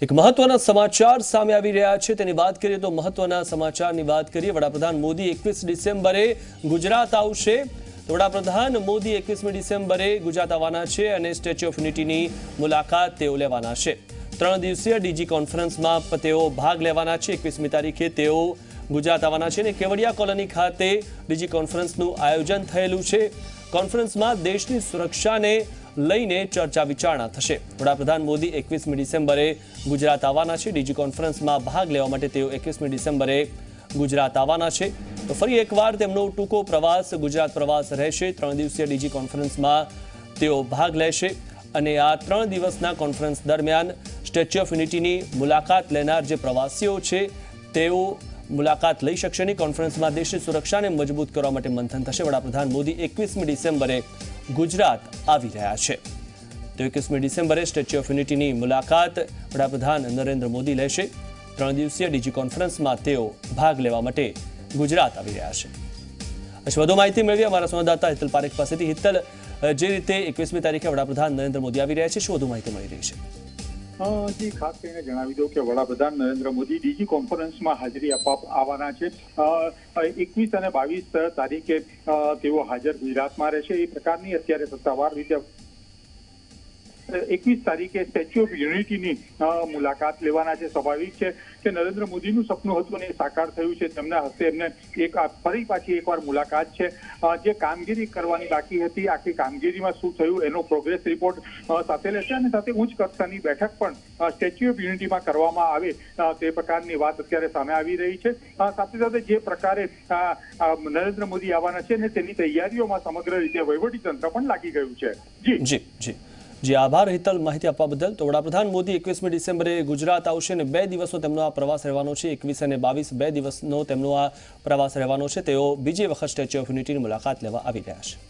એક મહત્વના સમાચાર સામે આવી રહ્યા છે તેની વાત કરીએ તો મહત્વના સમાચારની વાત કરીએ વડાપ્રધાન મોદી 21 ડિસેમ્બરે ગુજરાત આવશે તો વડાપ્રધાન મોદી 21મી ડિસેમ્બરે ગુજરાત આવવાના છે અને સ્ટેચ્યુ ઓફ યુનિટીની મુલાકાત તેઓ લેવાના છે 3 દિવસીય ડીજી કોન્ફરન્સમાં તેઓ ભાગ લેવાના છે 21મી તારીખે તેઓ ગુજરાત આવવાના છે અને કેવડિયા કોલોની ખાતે ડીજી કોન્ફરન્સનું આયોજન થયેલું છે કોન્ફરન્સમાં દેશની સુરક્ષાને લઈને ચર્ચા વિચારણા થશે વડાપ્રધાન મોદી 21મી ડિસેમ્બરે ગુજરાત આવવાના છે ડીજી કોન્ફરન્સમાં ભાગ લેવા માટે તેઓ 21મી ડિસેમ્બરે ગુજરાત આવવાના છે તો ફરી એકવાર તેમનો ટૂંકો પ્રવાસ ગુજરાત પ્રવાસ રહેશે 3 દિવસીય ડીજી કોન્ફરન્સમાં તેઓ ભાગ લેશે અને આ 3 દિવસના કોન્ફરન્સ દરમિયાન સ્ટેચ્યુ ઓફ યુનિટીની મુલાકાત લેનાર જે પ્રવાસીઓ છે તેઓ મુલાકાત લઈ શકશે નહીં કોન્ફરન્સમાં દેશની સુરક્ષાને મજબૂત કરવા માટે મંથન થશે વડાપ્રધાન મોદી 21મી ડિસેમ્બરે ગુજરાત આવી રહ્યા છે તો 21મી ડિસેમ્બરે સ્ટેચ્યુ ઓફ યુનિટીની મુલાકાત વડાપ્રધાન નરેન્દ્ર મોદી લેશે 3 દિવસીય ડીજી કોન્ફરન્સમાં તેઓ ભાગ લેવા માટે ગુજરાત આવી રહ્યા છે વધુ માહિતી મેળવી અમારા સંવાદદાતા હિતલ પારેખ પાસેથી હિતલ જે રીતે 21મી તારીખે વડાપ્રધાન નરેન્દ્ર મોદી આવી રહ્યા છે શું વધુ માહિતી મળી રહી છે જી ખાસ કરીને જણાવી દઉં કે વડાપ્રધાન નરેન્દ્ર મોદી ડીજી કોન્ફરન્સમાં હાજરી આપવા આવવાના છે 21 અને 22 તારીખે તેઓ હાજર ગુજરાતમાં રહેશે એ પ્રકારની અત્યારે સત્તાવાર રીતે 21 તારીખે સ્ટેચ્યુ ઓફ યુનિટીની મુલાકાત લેવાના છે સ્વાભાવિક છે કે નરેન્દ્ર મોદીનું સપનું હતું અને સાકાર થયું છે તેમના હસ્તે એમને ફરી પાછી એકવાર મુલાકાત છે જે કામગીરી કરવાની બાકી હતી આખી કામગીરીમાં શું થયું એનો પ્રોગ્રેસ રિપોર્ટ સાથે લેશે અને સાથે ઉચ્ચ કક્ષાની બેઠક પણ સ્ટેચ્યુ ઓફ યુનિટીમાં કરવામાં આવે તે પ્રકારની વાત અત્યારે સામે આવી રહી છે સાથે સાથે જે પ્રકારે નરેન્દ્ર મોદી આવવાના છે અને તેની તૈયારીઓમાં સમગ્ર રીતે વહીવટીતંત્ર પણ લાગી ગયું છે જી આભાર હિતલ માહિતી આપવા બદલ તો વડાપ્રધાન મોદી 21મી ડિસેમ્બરે ગુજરાત આવશે અને 2 દિવસનો તેમનો આ પ્રવાસ રહેવાનો છે 21 અને 22 2 દિવસનો તેમનો આ પ્રવાસ રહેવાનો છે તેઓ બીજી વખત સ્ટેચ્યુ ઓફ યુનિટીની મુલાકાત લેવા આવી રહ્યા છે